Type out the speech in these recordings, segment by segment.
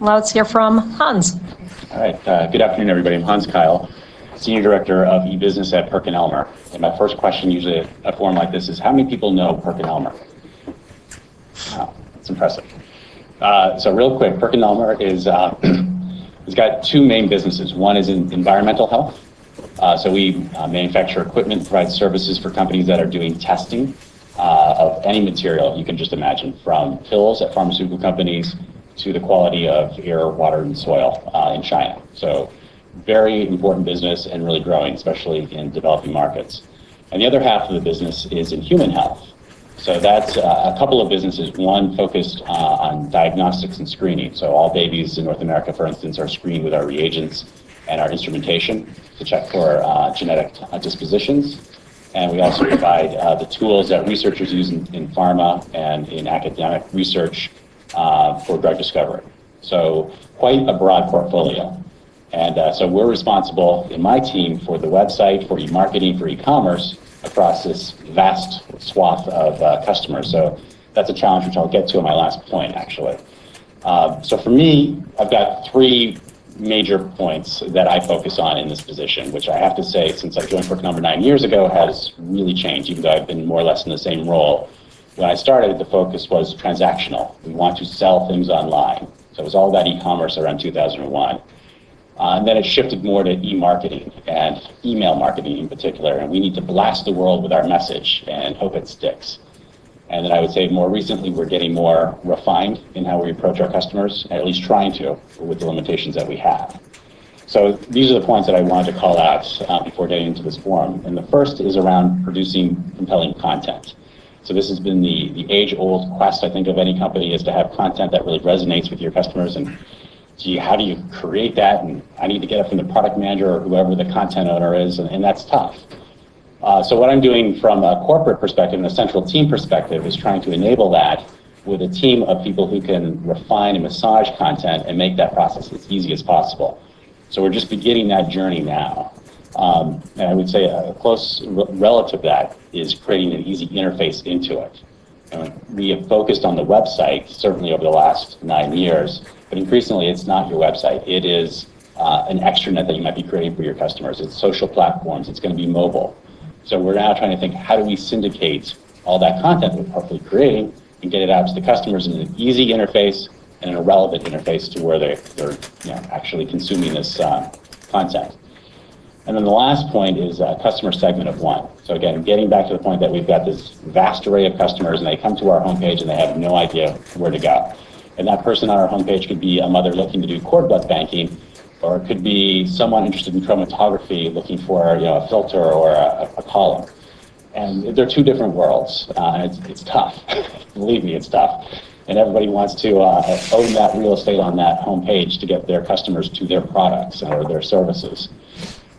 Let's hear from Hans. All right, good afternoon, everybody. I'm Hans Keil, Senior Director of e-business at PerkinElmer. And my first question, usually at a forum like this, is how many people know PerkinElmer? Wow, that's impressive. So real quick, PerkinElmer is has got two main businesses. One is in environmental health. So we manufacture equipment, provide services for companies that are doing testing of any material you can just imagine, from pills at pharmaceutical companies to the quality of air, water, and soil in China. So very important business and really growing, especially in developing markets. And the other half of the business is in human health. So that's a couple of businesses, one focused on diagnostics and screening. So all babies in North America, for instance, are screened with our reagents and our instrumentation to check for genetic dispositions. And we also provide the tools that researchers use in pharma and in academic research for drug discovery. So quite a broad portfolio. And so we're responsible in my team for the website, for e-marketing, for e-commerce across this vast swath of customers. So that's a challenge which I'll get to in my last point, actually. So for me, I've got three major points that I focus on in this position, which I have to say, since I joined PerkinElmer 9 years ago, has really changed, even though I've been more or less in the same role. When I started, the focus was transactional. We want to sell things online. So it was all about e-commerce around 2001. And then it shifted more to e-marketing and email marketing in particular. And we need to blast the world with our message and hope it sticks. And then I would say more recently, we're getting more refined in how we approach our customers, at least trying to, with the limitations that we have. So these are the points that I wanted to call out before getting into this forum. And the first is around producing compelling content. So this has been the age-old quest, I think, of any company, is to have content that really resonates with your customers. And gee, how do you create that? And I need to get it from the product manager or whoever the content owner is, and that's tough. So what I'm doing from a corporate perspective and a central team perspective is trying to enable that with a team of people who can refine and massage content and make that process as easy as possible. So we're just beginning that journey now. And I would say a close relative to that is creating an easy interface into it. And we have focused on the website, certainly over the last 9 years, but increasingly it's not your website. It is an extranet that you might be creating for your customers. It's social platforms. It's going to be mobile. So we're now trying to think, how do we syndicate all that content we're hopefully creating and get it out to the customers in an easy interface and a relevant interface to where they're actually consuming this content. And then the last point is a customer segment of one. So again, getting back to the point that we've got this vast array of customers and they come to our homepage and they have no idea where to go. And that person on our homepage could be a mother looking to do cord blood banking, or it could be someone interested in chromatography looking for a filter or a column. And they're two different worlds. It's tough. Believe me, it's tough. And everybody wants to own that real estate on that homepage to get their customers to their products or their services.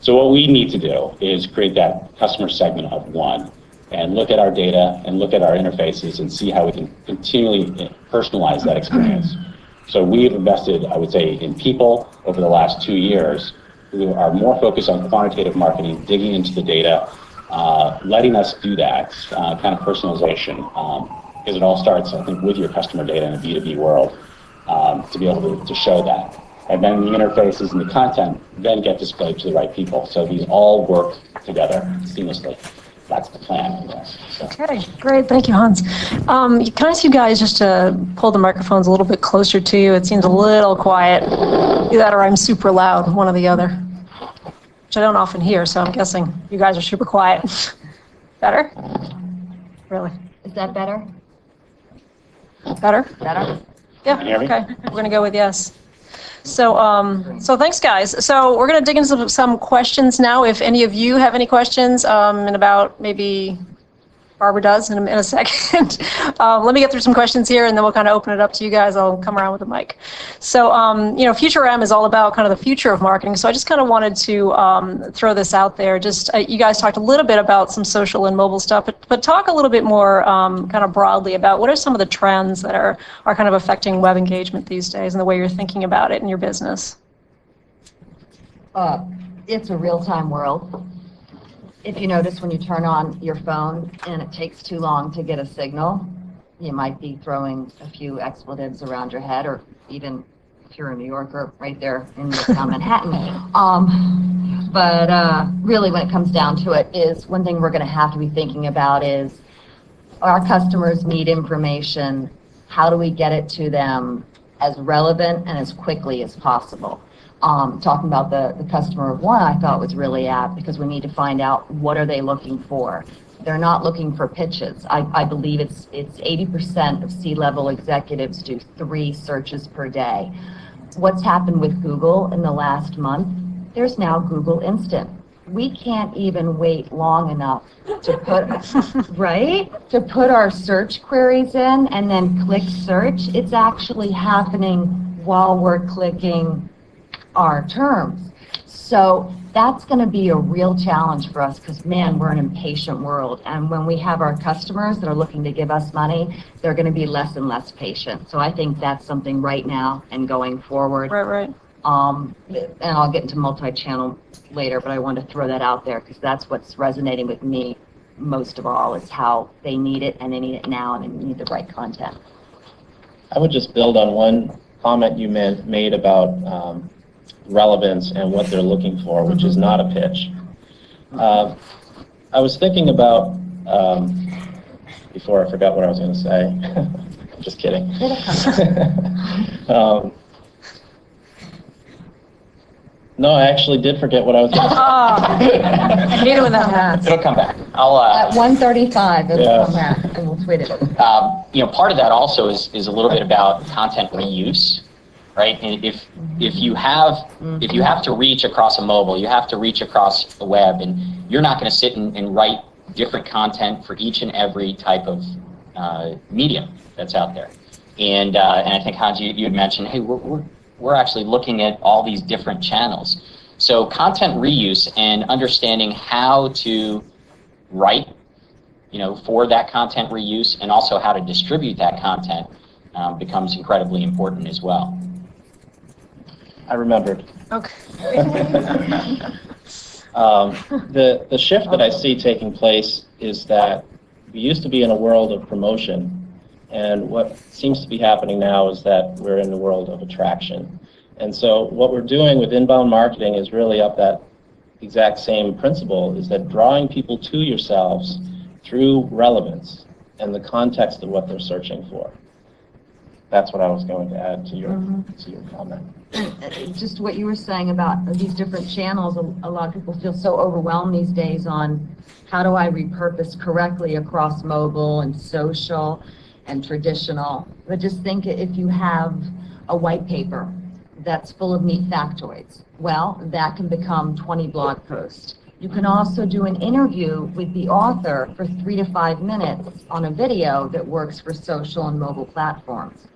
So what we need to do is create that customer segment of one and look at our data and look at our interfaces and see how we can continually personalize that experience. So we've invested, I would say, in people over the last 2 years who are more focused on quantitative marketing, digging into the data, letting us do that kind of personalization, because it all starts, I think, with your customer data in a B2B world to be able to show that. And then the interfaces and the content then get displayed to the right people. So these all work together seamlessly. That's the plan. So. Okay, great. Thank you, Hans. Can I ask you guys just to pull the microphones a little bit closer to you? It seems a little quiet. Either that or I'm super loud, one or the other, which I don't often hear, so I'm guessing you guys are super quiet. Better? Really? Is that better? Better? Better? Yeah, okay. We're going to go with yes. So thanks, guys. So we're going to dig into some questions now. If any of you have any questions, in about maybe Barbara does in a second. Let me get through some questions here, and then we'll kind of open it up to you guys. I'll come around with the mic. So, Future M is all about kind of the future of marketing. So I just kind of wanted to throw this out there. Just you guys talked a little bit about some social and mobile stuff, but talk a little bit more kind of broadly about what are some of the trends that are kind of affecting web engagement these days and the way you're thinking about it in your business. It's a real-time world. If you notice when you turn on your phone and it takes too long to get a signal, you might be throwing a few expletives around your head or even if you're a New Yorker, right there in Midtown Manhattan. But really, when it comes down to it, is one thing we're going to have to be thinking about is our customers need information. How do we get it to them as relevant and as quickly as possible? Talking about the customer of one, I thought was really apt because we need to find out what are they looking for. They're not looking for pitches. I believe it's 80% of C-level executives do 3 searches per day. What's happened with Google in the last month? There's now Google Instant. We can't even wait long enough to put, right? To put our search queries in and then click search. It's actually happening while we're clicking our terms. So that's going to be a real challenge for us because, man, we're an impatient world. And when we have our customers that are looking to give us money, they're going to be less and less patient. So I think that's something right now and going forward. Right. And I'll get into multi-channel later, but I wanted to throw that out there because that's what's resonating with me most of all is how they need it and they need it now and they need the right content. I would just build on one comment you made about relevance and what they're looking for, which is not a pitch. I was thinking about, before I forgot what I was going to say, just kidding. No, I actually did forget what I was going to say. I hate it when that happens. It'll come back. I'll. At 1:35, it'll come back and we'll tweet it. Part of that also is a little bit about content reuse, right? And if you have to reach across a mobile, you have to reach across the web, and you're not going to sit and write different content for each and every type of medium that's out there. And I think Hans, you had mentioned, hey, we're actually looking at all these different channels. So content reuse and understanding how to write, for that content reuse and also how to distribute that content becomes incredibly important as well. I remembered. Okay. The shift that I see taking place is that we used to be in a world of promotion, and what seems to be happening now is that we're in the world of attraction. And so what we're doing with inbound marketing is really up that exact same principle, is that drawing people to yourselves through relevance and the context of what they're searching for. That's what I was going to add to your comment. Just what you were saying about these different channels, a lot of people feel so overwhelmed these days on how do I repurpose correctly across mobile and social and traditional. But just think if you have a white paper that's full of neat factoids, well, that can become 20 blog posts. You can also do an interview with the author for 3 to 5 minutes on a video that works for social and mobile platforms.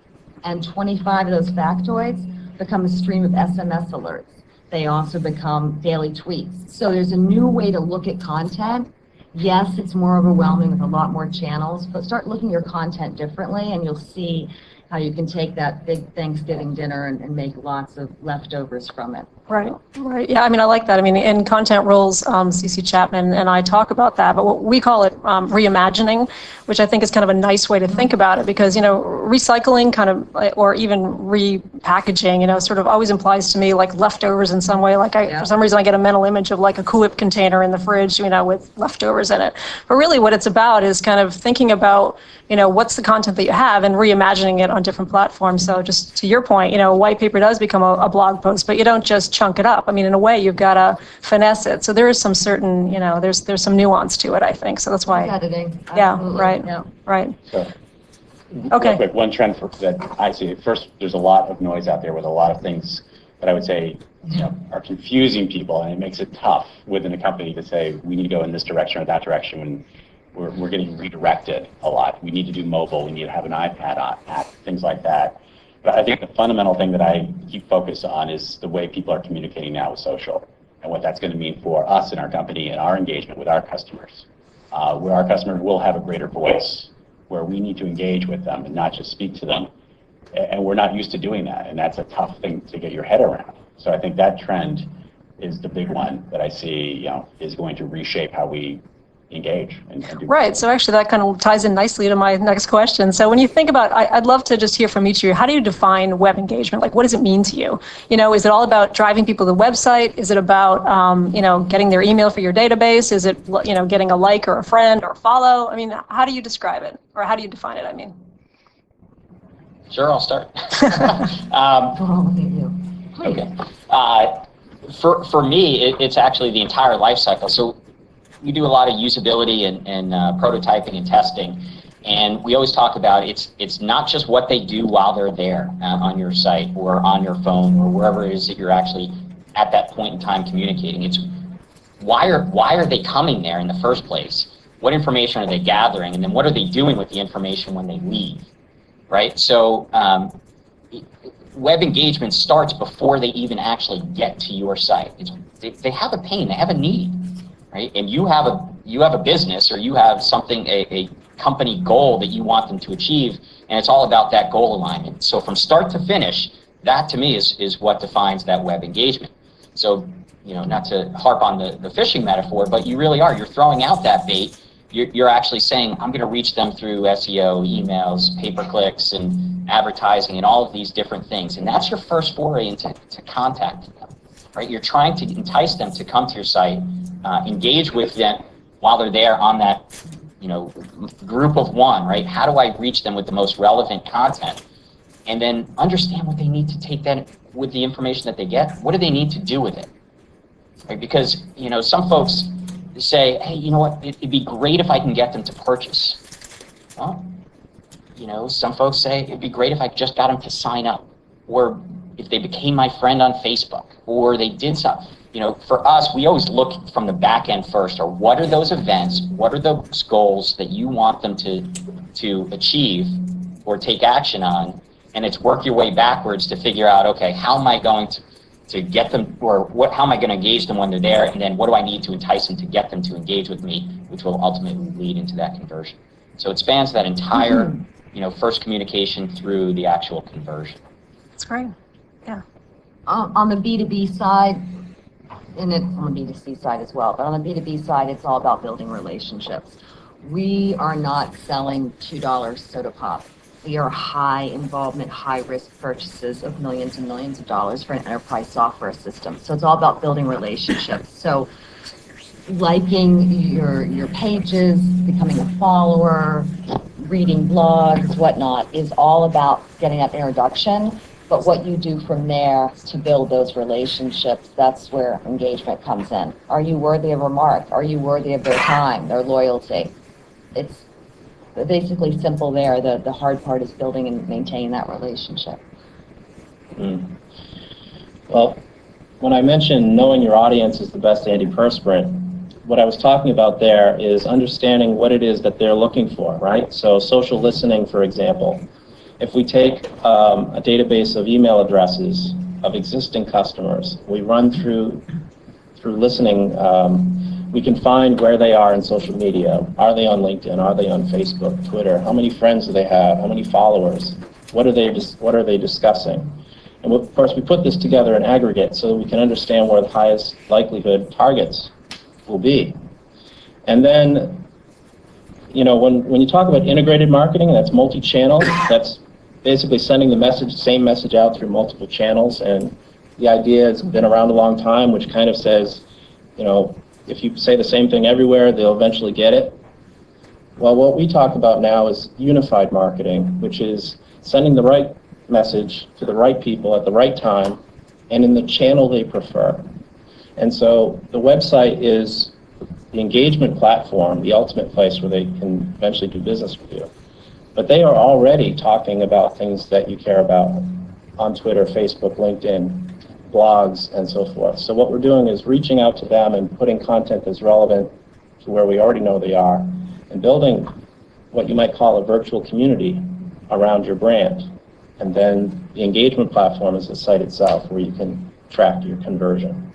And 25 of those factoids become a stream of SMS alerts. They also become daily tweets. So there's a new way to look at content. Yes, it's more overwhelming with a lot more channels, but start looking at your content differently and you'll see how you can take that big Thanksgiving dinner and make lots of leftovers from it. Right. Yeah, I like that. In Content Rules, CC Chapman and I talk about that, but what we call it reimagining, which I think is kind of a nice way to think about it because, recycling kind of, or even repackaging, sort of always implies to me like leftovers in some way. Like for some reason I get a mental image of like a Cool Whip container in the fridge, with leftovers in it. But really what it's about is kind of thinking about, what's the content that you have and reimagining it on different platforms. So just to your point, white paper does become a blog post, but you don't just chunk it up. In a way, you've got to finesse it. So there is some certain, there's some nuance to it, I think. So that's why. Editing. Yeah, Absolutely. right. Yeah. Right. So, Okay. real quick, one trend that I see. First, there's a lot of noise out there with a lot of things that I would say are confusing people, and it makes it tough within a company to say we need to go in this direction or that direction when we're getting redirected a lot. We need to do mobile. We need to have an iPad app, things like that. But I think the fundamental thing that I keep focus on is the way people are communicating now with social and what that's going to mean for us in our company and our engagement with our customers, where our customers will have a greater voice, where we need to engage with them and not just speak to them. And we're not used to doing that, and that's a tough thing to get your head around. So I think that trend is the big one that I see, is going to reshape how we, engage and do. Right. So actually that kind of ties in nicely to my next question. So when you think about, I'd love to just hear from each of you, how do you define web engagement? Like, what does it mean to you? Is it all about driving people to the website? Is it about, getting their email for your database? Is it, getting a like or a friend or a follow? I mean, how do you describe it? Or how do you define it, I mean? Sure, I'll start. Okay. For me, it's actually the entire life cycle. So we do a lot of usability and prototyping and testing, and we always talk about it's not just what they do while they're there on your site or on your phone or wherever it is that you're actually at that point in time communicating. It's why are they coming there in the first place? What information are they gathering, and then what are they doing with the information when they leave? Right? So web engagement starts before they even actually get to your site. They have a pain, they have a need, right? And you have a business, or you have something, a company goal that you want them to achieve, and it's all about that goal alignment. So from start to finish, that to me is what defines that web engagement. So, not to harp on the fishing metaphor, but you really are. You're throwing out that bait. You're actually saying, I'm going to reach them through SEO, emails, pay-per-clicks, and advertising, and all of these different things. And that's your first foray into contacting them, right? You're trying to entice them to come to your site, engage with them while they're there on that, group of one, right? How do I reach them with the most relevant content? And then understand what they need to take that with the information that they get. What do they need to do with it? Right? Because, some folks say, hey, you know what, it'd be great if I can get them to purchase. Well, some folks say it'd be great if I just got them to sign up, or if they became my friend on Facebook, or they did something. For us, we always look from the back end first, or what are those events, what are those goals that you want them to achieve or take action on, and it's work your way backwards to figure out, okay, how am I going to get them, or how am I going to engage them when they're there, and then what do I need to entice them to get them to engage with me, which will ultimately lead into that conversion. So it spans that entire, first communication through the actual conversion. That's great. Yeah. On the B2B side, and it's on the B2C side as well, but on the B2B side, it's all about building relationships. We are not selling $2 soda pop. We are high involvement, high risk purchases of millions and millions of dollars for an enterprise software system. So it's all about building relationships. So liking your pages, becoming a follower, reading blogs, whatnot, is all about getting that introduction. But what you do from there to build those relationships, that's where engagement comes in. Are you worthy of a remark? Are you worthy of their time, their loyalty? It's basically simple there. The hard part is building and maintaining that relationship. Well, when I mentioned knowing your audience is the best antiperspirant, what I was talking about there is understanding what it is that they're looking for, right? So social listening, for example. If we take a database of email addresses of existing customers, we run through listening, we can find where they are in social media. Are they on LinkedIn? Are they on Facebook, Twitter? How many friends do they have? How many followers? What are they discussing? And of course, we put this together in aggregate so that we can understand where the highest likelihood targets will be. And then, when you talk about integrated marketing, that's multi-channel. That's basically sending the same message out through multiple channels. And the idea has been around a long time, which kind of says, if you say the same thing everywhere, they'll eventually get it. Well, what we talk about now is unified marketing, which is sending the right message to the right people at the right time and in the channel they prefer. And so the website is the engagement platform, the ultimate place where they can eventually do business with you. But they are already talking about things that you care about on Twitter, Facebook, LinkedIn, blogs, and so forth. So what we're doing is reaching out to them and putting content that's relevant to where we already know they are, and building what you might call a virtual community around your brand. And then the engagement platform is the site itself where you can track your conversion.